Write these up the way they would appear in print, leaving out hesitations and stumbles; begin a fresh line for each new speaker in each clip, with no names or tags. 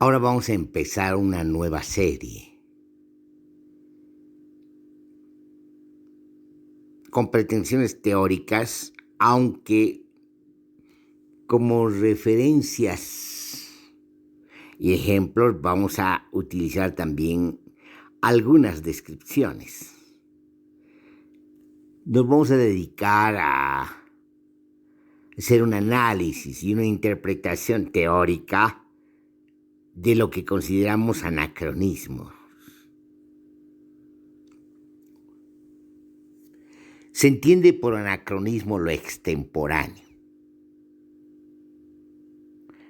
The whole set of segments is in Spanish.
Ahora vamos a empezar una nueva serie con pretensiones teóricas, aunque como referencias y ejemplos vamos a utilizar también algunas descripciones. Nos vamos a dedicar a hacer un análisis y una interpretación teórica de lo que consideramos anacronismo. Se entiende por anacronismo lo extemporáneo,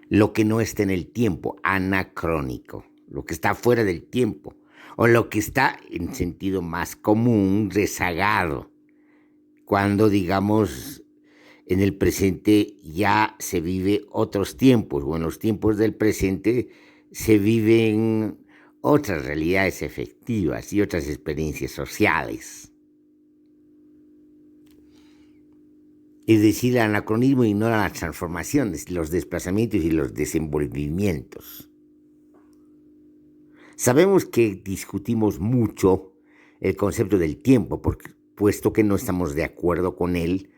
lo que no está en el tiempo, anacrónico, lo que está fuera del tiempo, o lo que está, en sentido más común, rezagado, cuando, digamos, en el presente ya se vive otros tiempos, o en los tiempos del presente se viven otras realidades efectivas y otras experiencias sociales. Es decir, el anacronismo ignora las transformaciones, los desplazamientos y los desenvolvimientos. Sabemos que discutimos mucho el concepto del tiempo, puesto que no estamos de acuerdo con él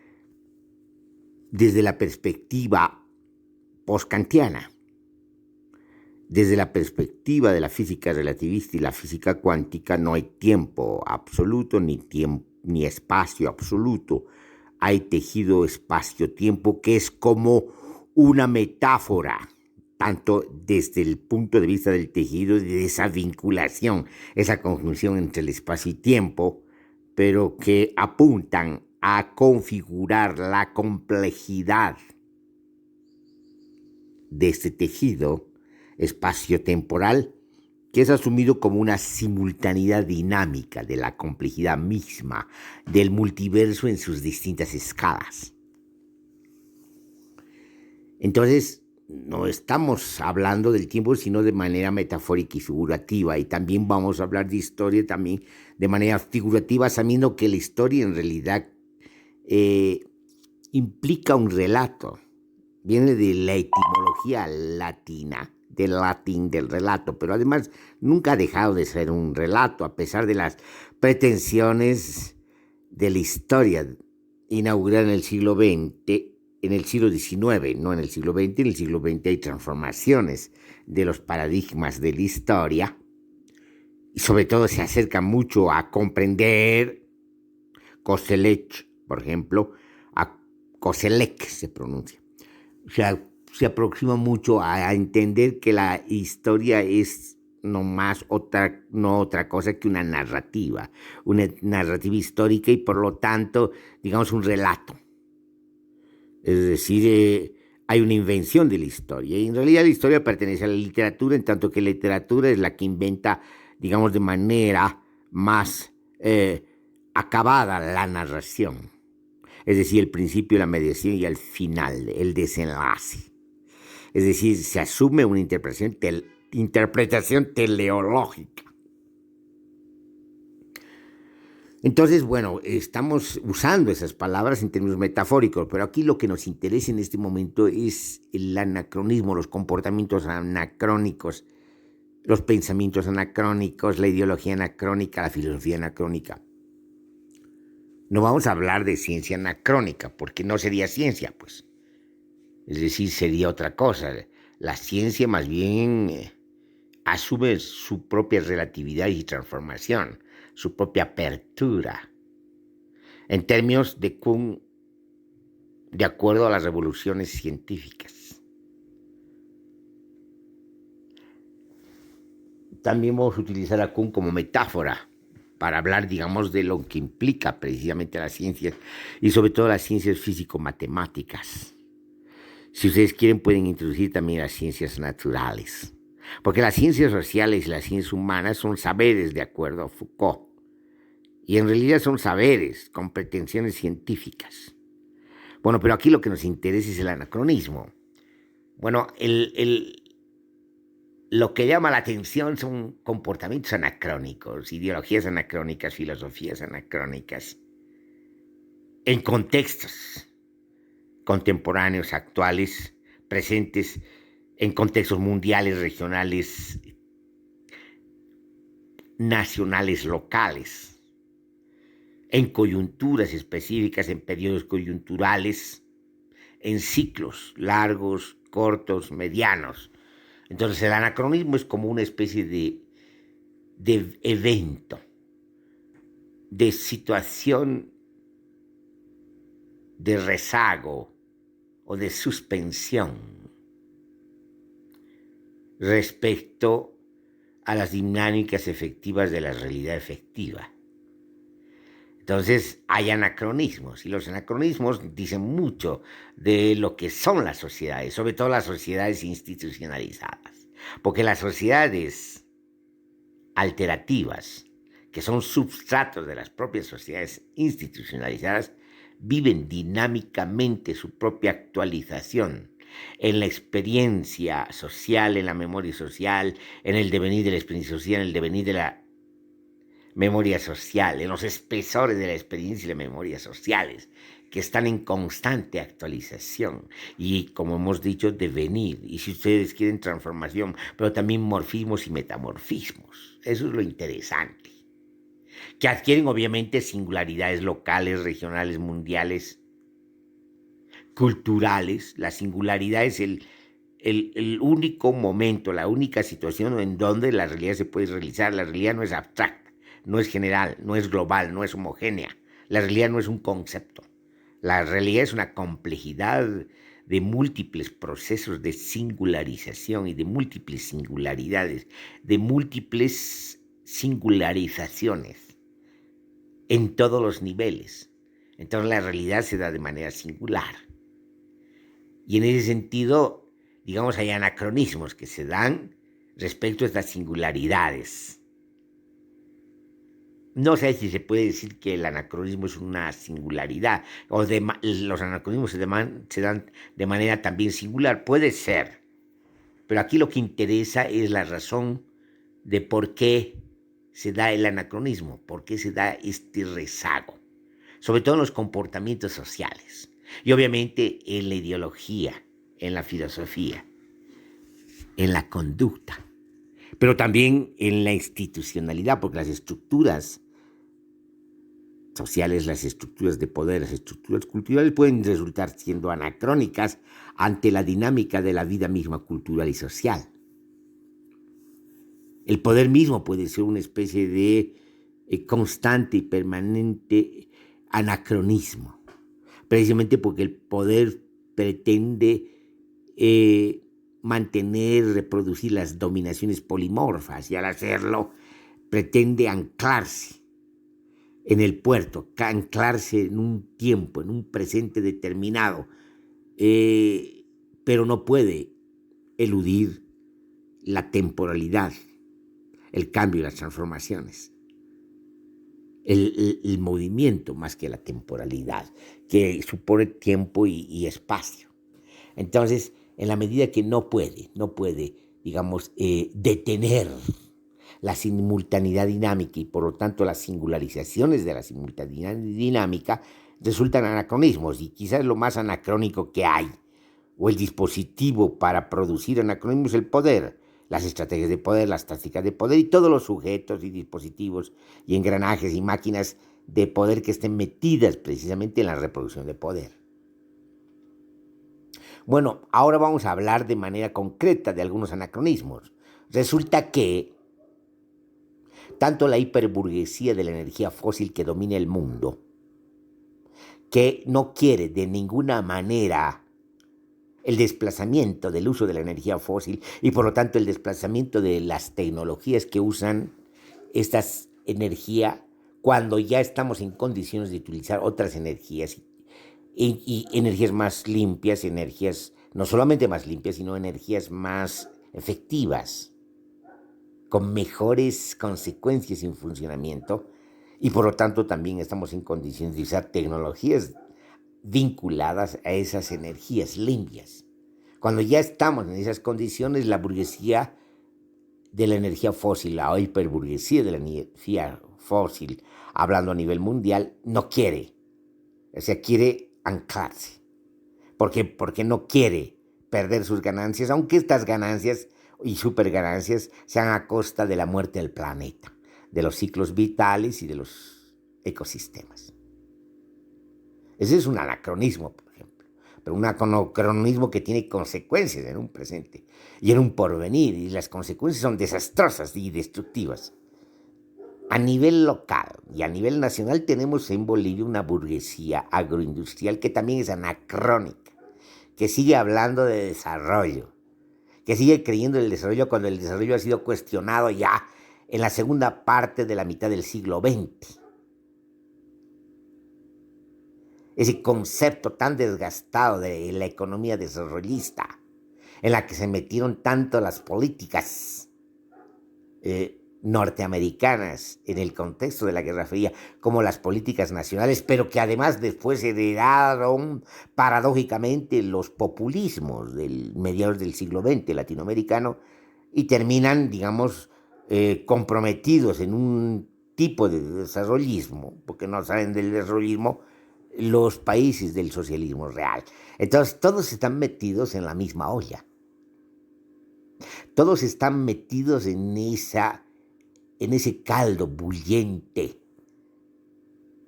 desde la perspectiva post-kantiana. Desde la perspectiva de la física relativista y la física cuántica no hay tiempo absoluto ni espacio absoluto. Hay tejido espacio-tiempo que es como una metáfora, tanto desde el punto de vista del tejido, de esa vinculación, esa conjunción entre el espacio y tiempo, pero que apuntan a configurar la complejidad de este tejido espacio-temporal, que es asumido como una simultaneidad dinámica de la complejidad misma del multiverso en sus distintas escalas. Entonces, no estamos hablando del tiempo, sino de manera metafórica y figurativa, y también vamos a hablar de historia también de manera figurativa, sabiendo que la historia en realidad implica un relato. Viene de la etimología latina, del latín del relato, pero además nunca ha dejado de ser un relato, a pesar de las pretensiones de la historia inaugurada en el siglo XX, en el siglo XIX, no en el siglo XX. En el siglo XX hay transformaciones de los paradigmas de la historia, y sobre todo se acerca mucho a comprender Koselleck, por ejemplo, a Koselleck se pronuncia. O sea, se aproxima mucho a entender que la historia es no otra cosa que una narrativa histórica y por lo tanto, digamos, un relato. Es decir, hay una invención de la historia y en realidad la historia pertenece a la literatura, en tanto que la literatura es la que inventa, digamos, de manera más acabada la narración. Es decir, el principio, la mediación y el final, el desenlace. Es decir, se asume una interpretación teleológica. Entonces, bueno, estamos usando esas palabras en términos metafóricos, pero aquí lo que nos interesa en este momento es el anacronismo, los comportamientos anacrónicos, los pensamientos anacrónicos, la ideología anacrónica, la filosofía anacrónica. No vamos a hablar de ciencia anacrónica, porque no sería ciencia, pues. Es decir, sería otra cosa. La ciencia más bien asume su propia relatividad y transformación, su propia apertura, en términos de Kuhn, de acuerdo a las revoluciones científicas. También vamos a utilizar a Kuhn como metáfora para hablar, digamos, de lo que implica precisamente las ciencias y sobre todo las ciencias físico-matemáticas. Si ustedes quieren, pueden introducir también las ciencias naturales, porque las ciencias sociales y las ciencias humanas son saberes, de acuerdo a Foucault, y en realidad son saberes con pretensiones científicas. Bueno, pero aquí lo que nos interesa es el anacronismo. Bueno, lo que llama la atención son comportamientos anacrónicos, ideologías anacrónicas, filosofías anacrónicas, en contextos contemporáneos, actuales, presentes, en contextos mundiales, regionales, nacionales, locales, en coyunturas específicas, en periodos coyunturales, en ciclos largos, cortos, medianos. Entonces el anacronismo es como una especie de evento, de situación de rezago o de suspensión respecto a las dinámicas efectivas de la realidad efectiva. Entonces hay anacronismos, y los anacronismos dicen mucho de lo que son las sociedades, sobre todo las sociedades institucionalizadas, porque las sociedades alterativas, que son substratos de las propias sociedades institucionalizadas, viven dinámicamente su propia actualización en la experiencia social, en la memoria social, en el devenir de la experiencia social, en el devenir de la memoria social, en los espesores de la experiencia y la memoria sociales, que están en constante actualización y, como hemos dicho, devenir, y si ustedes quieren, transformación, pero también morfismos y metamorfismos. Eso es lo interesante, que adquieren obviamente singularidades locales, regionales, mundiales, culturales. La singularidad es el único momento, la única situación en donde la realidad se puede realizar. La realidad no es abstracta, no es general, no es global, no es homogénea. La realidad no es un concepto. La realidad es una complejidad de múltiples procesos de singularización y de múltiples singularidades, de múltiples singularizaciones en todos los niveles. Entonces la realidad se da de manera singular. Y en ese sentido, digamos, hay anacronismos que se dan respecto a estas singularidades. No sé si se puede decir que el anacronismo es una singularidad, o los anacronismos se dan de manera también singular. Puede ser, pero aquí lo que interesa es la razón de por qué se da el anacronismo, por qué se da este rezago, sobre todo en los comportamientos sociales y obviamente en la ideología, en la filosofía, en la conducta, pero también en la institucionalidad, porque las estructuras sociales, las estructuras de poder, las estructuras culturales pueden resultar siendo anacrónicas ante la dinámica de la vida misma cultural y social. El poder mismo puede ser una especie de constante y permanente anacronismo, precisamente porque el poder pretende mantener, reproducir las dominaciones polimorfas, y al hacerlo pretende anclarse en el puerto, anclarse en un tiempo, en un presente determinado, pero no puede eludir la temporalidad, el cambio y las transformaciones, el movimiento más que la temporalidad, que supone tiempo y espacio. Entonces, en la medida que no puede, digamos, detener la simultaneidad dinámica y por lo tanto las singularizaciones de la simultaneidad dinámica, resultan anacronismos, y quizás lo más anacrónico que hay, o el dispositivo para producir anacronismos, es el poder, las estrategias de poder, las tácticas de poder y todos los sujetos y dispositivos y engranajes y máquinas de poder que estén metidas precisamente en la reproducción de poder. Bueno, ahora vamos a hablar de manera concreta de algunos anacronismos. Resulta que tanto la hiperburguesía de la energía fósil que domina el mundo, que no quiere de ninguna manera el desplazamiento del uso de la energía fósil y por lo tanto el desplazamiento de las tecnologías que usan estas energías, cuando ya estamos en condiciones de utilizar otras energías y energías más limpias, energías no solamente más limpias, sino energías más efectivas, con mejores consecuencias en funcionamiento, y por lo tanto también estamos en condiciones de usar tecnologías vinculadas a esas energías limpias. Cuando ya estamos en esas condiciones, la burguesía de la energía fósil, la hiperburguesía de la energía fósil, hablando a nivel mundial, no quiere, o sea, quiere anclarse. ¿Por qué? Porque no quiere perder sus ganancias, aunque estas ganancias y superganancias sean a costa de la muerte del planeta, de los ciclos vitales y de los ecosistemas. Ese es un anacronismo, por ejemplo, pero un anacronismo que tiene consecuencias en un presente y en un porvenir, y las consecuencias son desastrosas y destructivas. A nivel local y a nivel nacional tenemos en Bolivia una burguesía agroindustrial que también es anacrónica, que sigue hablando de desarrollo, que sigue creyendo en el desarrollo cuando el desarrollo ha sido cuestionado ya en la segunda parte de la mitad del siglo XX. Ese concepto tan desgastado de la economía desarrollista, en la que se metieron tanto las políticas norteamericanas en el contexto de la Guerra Fría como las políticas nacionales, pero que además después heredaron paradójicamente los populismos del mediados del siglo XX latinoamericano y terminan, digamos, comprometidos en un tipo de desarrollismo, porque no saben del desarrollismo los países del socialismo real. Entonces todos están metidos en la misma olla. Todos están metidos en ese caldo bullente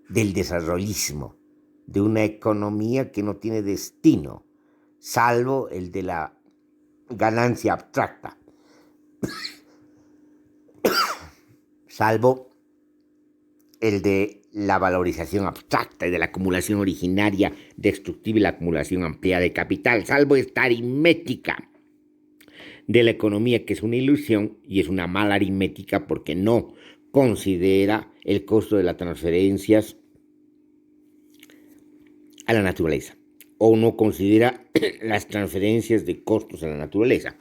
del desarrollismo, de una economía que no tiene destino, salvo el de la ganancia abstracta, salvo el de la valorización abstracta y de la acumulación originaria destructiva y la acumulación ampliada de capital, salvo esta aritmética de la economía que es una ilusión y es una mala aritmética porque no considera el costo de las transferencias a la naturaleza o no considera las transferencias de costos a la naturaleza.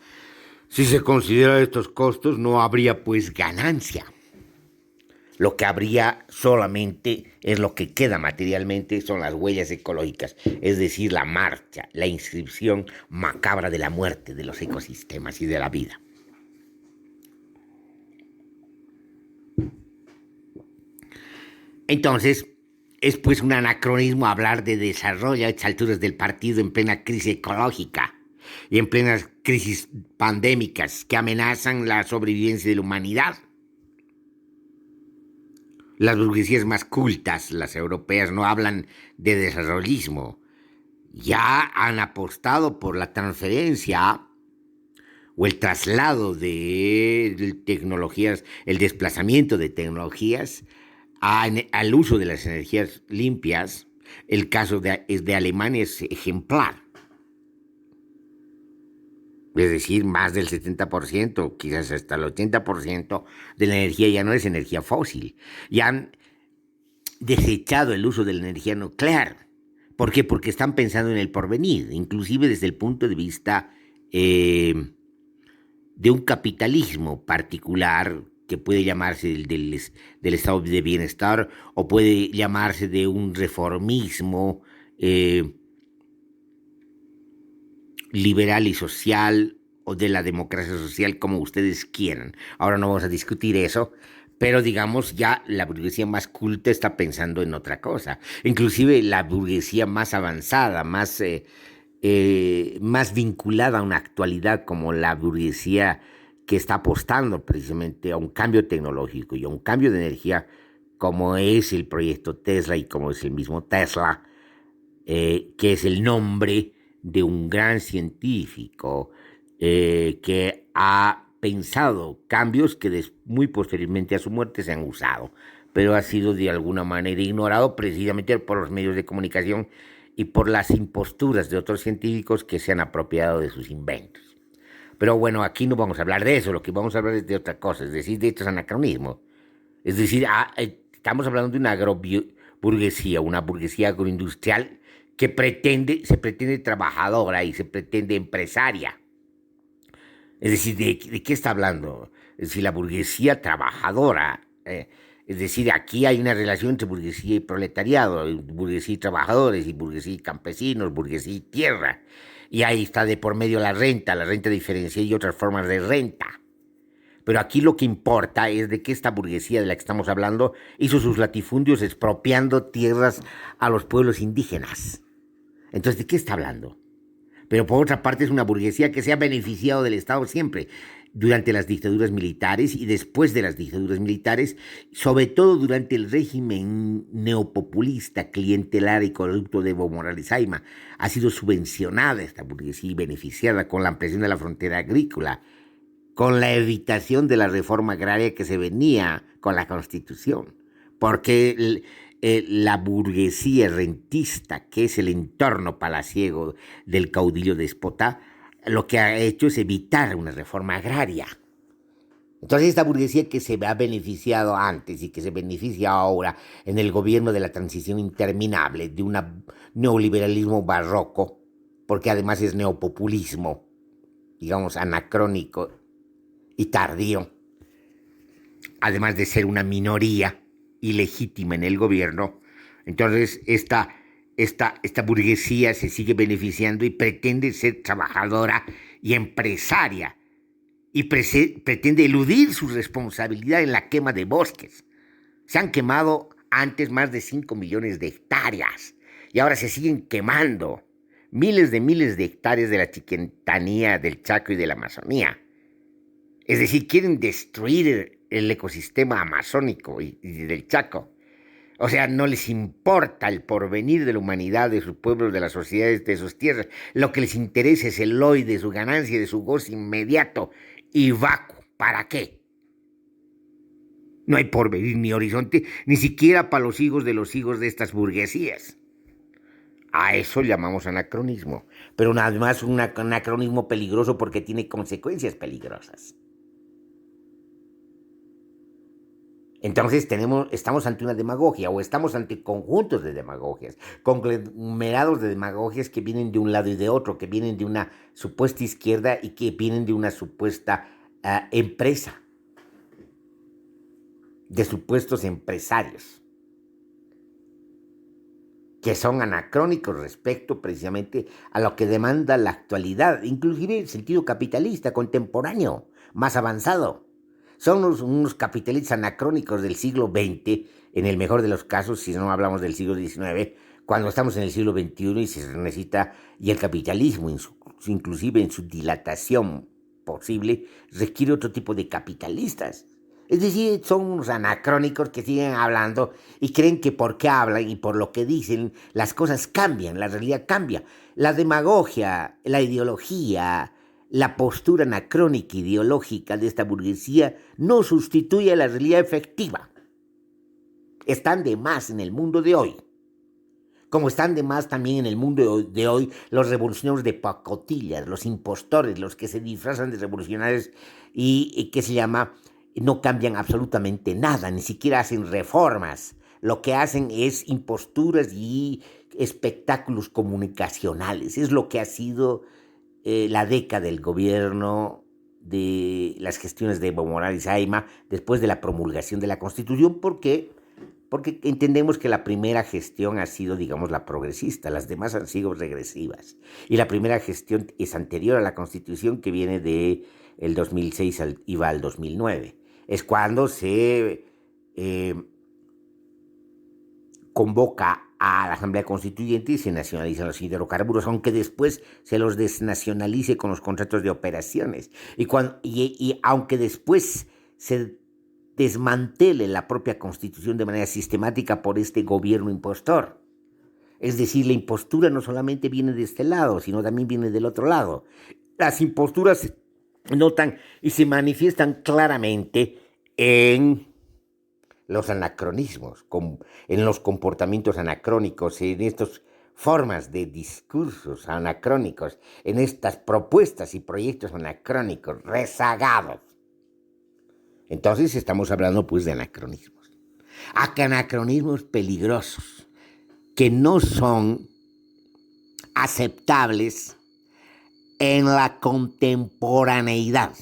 Si se considera estos costos no habría pues ganancia. Lo que habría solamente es lo que queda materialmente, son las huellas ecológicas, es decir, la marcha, la inscripción macabra de la muerte de los ecosistemas y de la vida. Entonces, es pues un anacronismo hablar de desarrollo a estas alturas del partido en plena crisis ecológica y en plenas crisis pandémicas que amenazan la sobrevivencia de la humanidad. Las burguesías más cultas, las europeas, no hablan de desarrollismo. Ya han apostado por la transferencia o el traslado de tecnologías, el desplazamiento de tecnologías al uso de las energías limpias. El caso de Alemania es ejemplar. Es decir, más del 70%, quizás hasta el 80% de la energía ya no es energía fósil. Ya han desechado el uso de la energía nuclear. ¿Por qué? Porque están pensando en el porvenir, inclusive desde el punto de vista de un capitalismo particular que puede llamarse del estado de bienestar o puede llamarse de un reformismo liberal y social o de la democracia social, como ustedes quieran. Ahora no vamos a discutir eso, pero digamos ya la burguesía más culta está pensando en otra cosa. Inclusive la burguesía más avanzada, más vinculada a una actualidad como la burguesía que está apostando precisamente a un cambio tecnológico y a un cambio de energía, como es el proyecto Tesla y como es el mismo Tesla, que es el nombre de un gran científico que ha pensado cambios que muy posteriormente a su muerte se han usado, pero ha sido de alguna manera ignorado precisamente por los medios de comunicación y por las imposturas de otros científicos que se han apropiado de sus inventos. Pero bueno, aquí no vamos a hablar de eso, lo que vamos a hablar es de otra cosa, es decir, de estos anacronismos. Es decir, estamos hablando de una agroburguesía, una burguesía agroindustrial que se pretende trabajadora y se pretende empresaria. Es decir, ¿de qué está hablando? Es decir, la burguesía trabajadora. Es decir, aquí hay una relación entre burguesía y proletariado, burguesía y trabajadores, y burguesía y campesinos, burguesía y tierra. Y ahí está de por medio la renta diferencial y otras formas de renta. Pero aquí lo que importa es de que esta burguesía de la que estamos hablando hizo sus latifundios expropiando tierras a los pueblos indígenas. Entonces, ¿de qué está hablando? pero por otra parte es una burguesía que se ha beneficiado del Estado siempre, durante las dictaduras militares y después de las dictaduras militares, sobre todo durante el régimen neopopulista, clientelar y corrupto de Evo Morales Ayma. Ha sido subvencionada esta burguesía y beneficiada con la ampliación de la frontera agrícola, con la evitación de la reforma agraria que se venía con la Constitución, porque la burguesía rentista, que es el entorno palaciego del caudillo déspota, lo que ha hecho es evitar una reforma agraria. Entonces esta burguesía que se ha beneficiado antes y que se beneficia ahora en el gobierno de la transición interminable, de un neoliberalismo barroco, porque además es neopopulismo, digamos, anacrónico y tardío, además de ser una minoría ilegítima en el gobierno, entonces esta burguesía se sigue beneficiando y pretende ser trabajadora y empresaria y pretende eludir su responsabilidad en la quema de bosques. Se han quemado antes más de 5 millones de hectáreas y ahora se siguen quemando miles de hectáreas de la Chiquintanía, del Chaco y de la Amazonía. Es decir, quieren destruir el ecosistema amazónico y del Chaco. O sea, no les importa el porvenir de la humanidad, de sus pueblos, de las sociedades, de sus tierras. Lo que les interesa es el hoy, de su ganancia, de su goce inmediato y vacuo. ¿Para qué? No hay porvenir ni horizonte, ni siquiera para los hijos de estas burguesías. A eso llamamos anacronismo. Pero además un anacronismo peligroso porque tiene consecuencias peligrosas. Entonces estamos ante una demagogia o estamos ante conjuntos de demagogias, conglomerados de demagogias que vienen de un lado y de otro, que vienen de una supuesta izquierda y que vienen de una supuesta empresa, de supuestos empresarios, que son anacrónicos respecto precisamente a lo que demanda la actualidad, inclusive el sentido capitalista contemporáneo, más avanzado. Son unos capitalistas anacrónicos del siglo XX, en el mejor de los casos, si no hablamos del siglo XIX, cuando estamos en el siglo XXI y se necesita, y el capitalismo, inclusive en su dilatación posible, requiere otro tipo de capitalistas. Es decir, son unos anacrónicos que siguen hablando y creen que porque hablan y por lo que dicen, las cosas cambian, la realidad cambia. La demagogia, la ideología, la postura anacrónica ideológica de esta burguesía no sustituye a la realidad efectiva. Están de más en el mundo de hoy. Como están de más también en el mundo de hoy los revolucionarios de pacotillas, los impostores, los que se disfrazan de revolucionarios y que se llama, no cambian absolutamente nada, ni siquiera hacen reformas. Lo que hacen es imposturas y espectáculos comunicacionales. Es lo que ha sido la década del gobierno de las gestiones de Evo Morales Ayma después de la promulgación de la Constitución, porque entendemos que la primera gestión ha sido, digamos, la progresista, las demás han sido regresivas. Y la primera gestión es anterior a la Constitución, que viene de el 2006 y va al 2009. Es cuando se convoca a la Asamblea Constituyente y se nacionalizan los hidrocarburos, aunque después se los desnacionalice con los contratos de operaciones. Y aunque después se desmantele la propia Constitución de manera sistemática por este gobierno impostor. Es decir, la impostura no solamente viene de este lado, sino también viene del otro lado. Las imposturas se notan y se manifiestan claramente en los anacronismos, en los comportamientos anacrónicos, en estas formas de discursos anacrónicos, en estas propuestas y proyectos anacrónicos rezagados. Entonces estamos hablando pues de anacronismos. Anacronismos peligrosos que no son aceptables en la contemporaneidad,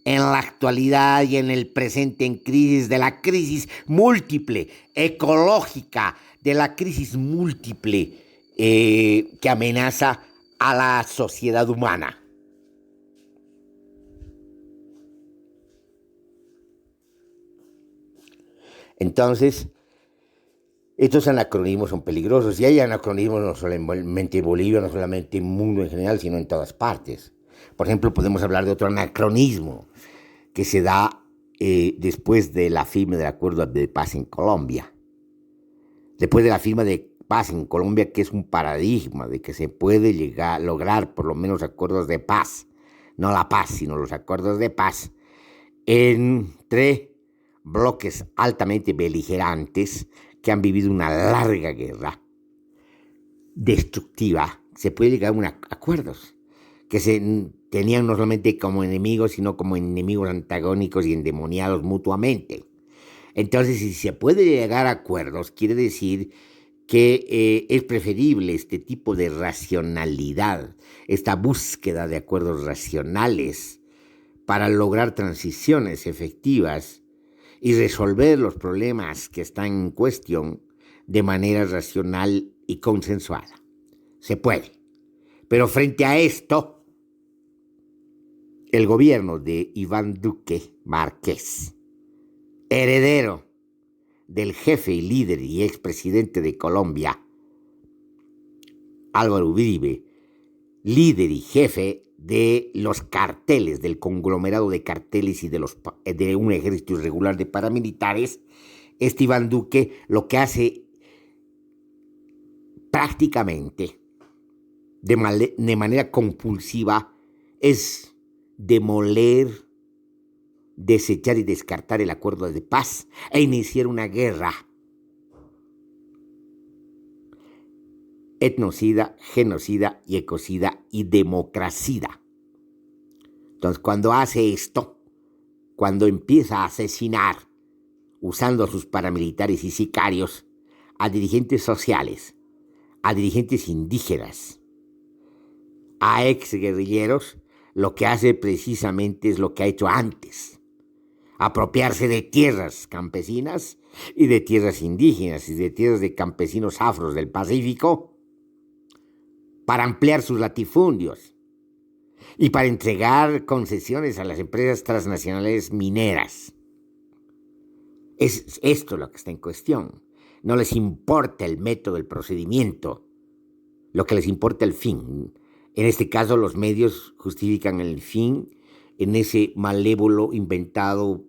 en la actualidad y en el presente en crisis, de la crisis múltiple, ecológica, de la crisis múltiple que amenaza a la sociedad humana. Entonces, Estos anacronismos son peligrosos y hay anacronismos no solamente en Bolivia, no solamente en el mundo en general, sino en todas partes. Por ejemplo, podemos hablar de otro anacronismo que se da después de la firma del acuerdo de paz en Colombia. Después de la firma de paz en Colombia, que es un paradigma de que se puede lograr por lo menos acuerdos de paz, no la paz, sino los acuerdos de paz, entre bloques altamente beligerantes que han vivido una larga guerra destructiva. Se puede llegar a acuerdos que se tenían no solamente como enemigos, sino como enemigos antagónicos y endemoniados mutuamente. Entonces, si se puede llegar a acuerdos, quiere decir que es preferible este tipo de racionalidad, esta búsqueda de acuerdos racionales para lograr transiciones efectivas y resolver los problemas que están en cuestión de manera racional y consensuada. Se puede. Pero frente a esto, el gobierno de Iván Duque Márquez, heredero del jefe y líder y expresidente de Colombia, Álvaro Uribe, líder y jefe de los carteles, del conglomerado de carteles y de un ejército irregular de paramilitares, este Iván Duque lo que hace prácticamente de manera compulsiva es demoler, desechar y descartar el acuerdo de paz e iniciar una guerra etnocida, genocida y ecocida y democracida. Entonces, cuando hace esto, cuando empieza a asesinar, usando a sus paramilitares y sicarios, a dirigentes sociales, a dirigentes indígenas, a exguerrilleros, lo que hace precisamente es lo que ha hecho antes: apropiarse de tierras campesinas y de tierras indígenas y de tierras de campesinos afros del Pacífico para ampliar sus latifundios y para entregar concesiones a las empresas transnacionales mineras. Es esto lo que está en cuestión. No les importa el método, el procedimiento, lo que les importa el fin. En este caso, los medios justifican el fin en ese malévolo inventado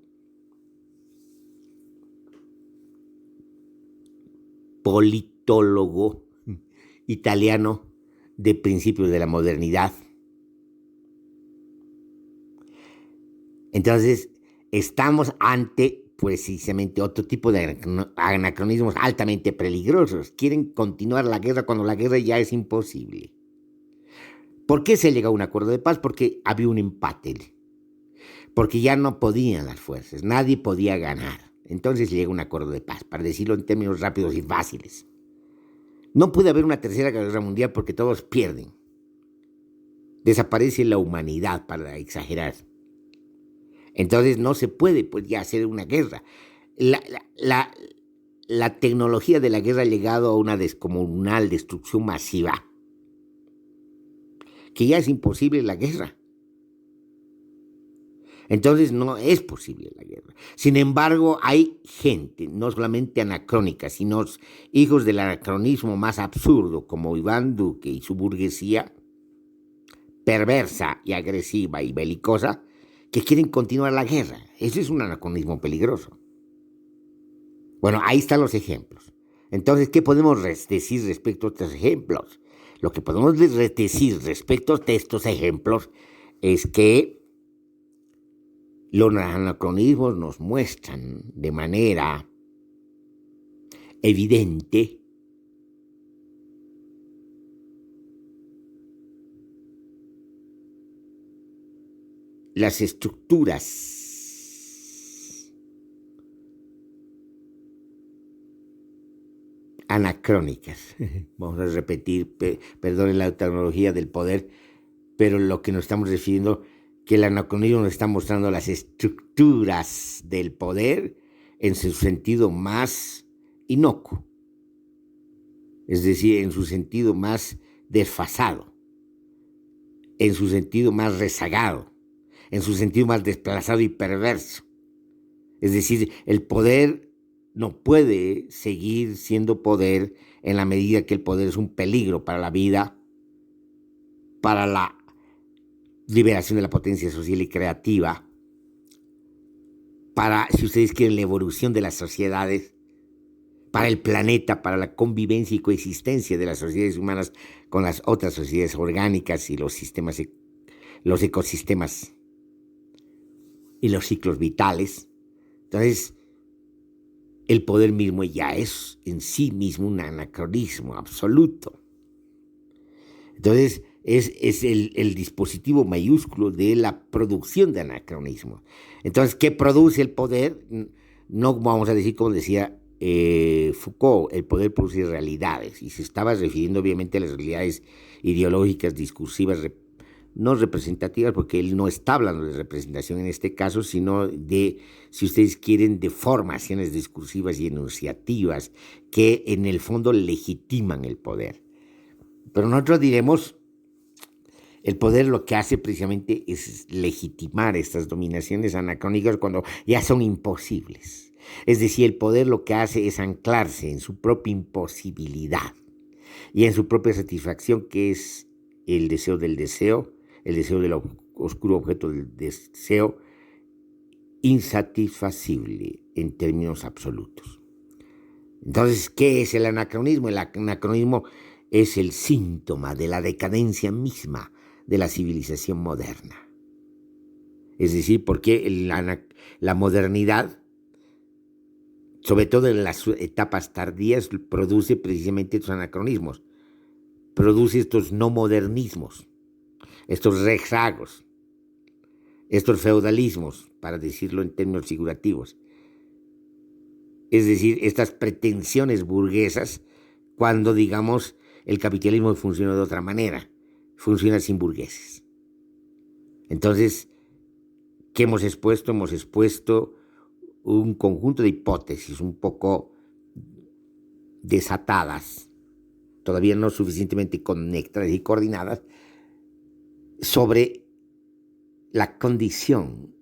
politólogo italiano de principios de la modernidad. Entonces, estamos ante precisamente otro tipo de anacronismos altamente peligrosos. Quieren continuar la guerra cuando la guerra ya es imposible. ¿Por qué se llegó a un acuerdo de paz? Porque había un empate, porque ya no podían las fuerzas, nadie podía ganar. Entonces llegó un acuerdo de paz, para decirlo en términos rápidos y fáciles. No puede haber una tercera guerra mundial porque todos pierden. Desaparece la humanidad, para exagerar. Entonces no se puede pues ya hacer una guerra. La tecnología de la guerra ha llegado a una descomunal destrucción masiva, que ya es imposible la guerra. Entonces no es posible la guerra. Sin embargo, hay gente, no solamente anacrónica, sino hijos del anacronismo más absurdo, como Iván Duque y su burguesía perversa y agresiva y belicosa, que quieren continuar la guerra. Eso es un anacronismo peligroso. Bueno, ahí están los ejemplos. Entonces, ¿qué podemos decir respecto a estos ejemplos? Lo que podemos decir respecto a estos ejemplos es que los anacronismos nos muestran de manera evidente las estructuras anacrónicas. Vamos a repetir, perdonen la tecnología del poder, pero lo que nos estamos refiriendo, que el anacronismo nos está mostrando las estructuras del poder en su sentido más inocuo, es decir, en su sentido más desfasado, en su sentido más rezagado, en su sentido más desplazado y perverso. Es decir, el poder no puede seguir siendo poder en la medida que el poder es un peligro para la vida, para la liberación de la potencia social y creativa, para, si ustedes quieren, la evolución de las sociedades, para el planeta, para la convivencia y coexistencia de las sociedades humanas con las otras sociedades orgánicas y los sistemas, los ecosistemas y los ciclos vitales. Entonces, el poder mismo ya es en sí mismo un anacronismo absoluto. Entonces, es el dispositivo mayúsculo de la producción de anacronismos. Entonces, ¿qué produce el poder? No vamos a decir, como decía Foucault, el poder produce realidades, y se estaba refiriendo obviamente a las realidades ideológicas, discursivas, no representativas, porque él no está hablando de representación en este caso, sino de, si ustedes quieren, de formaciones discursivas y enunciativas que en el fondo legitiman el poder. Pero nosotros diremos, el poder lo que hace precisamente es legitimar estas dominaciones anacrónicas cuando ya son imposibles. Es decir, el poder lo que hace es anclarse en su propia imposibilidad y en su propia satisfacción, que es el deseo del deseo oscuro objeto del deseo, insatisfacible en términos absolutos. Entonces, ¿qué es el anacronismo? El anacronismo es el síntoma de la decadencia misma de la civilización moderna. Es decir, porque la modernidad, sobre todo en las etapas tardías, produce precisamente estos anacronismos, produce estos no modernismos, estos rezagos, estos feudalismos, para decirlo en términos figurativos. Es decir, estas pretensiones burguesas, cuando, digamos, el capitalismo funciona de otra manera, funciona sin burgueses. Entonces, ¿qué hemos expuesto? Hemos expuesto un conjunto de hipótesis un poco desatadas, todavía no suficientemente conectadas y coordinadas, sobre la condición,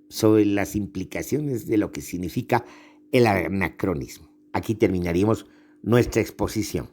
sobre las implicaciones de lo que significa el anacronismo. Aquí terminaríamos nuestra exposición.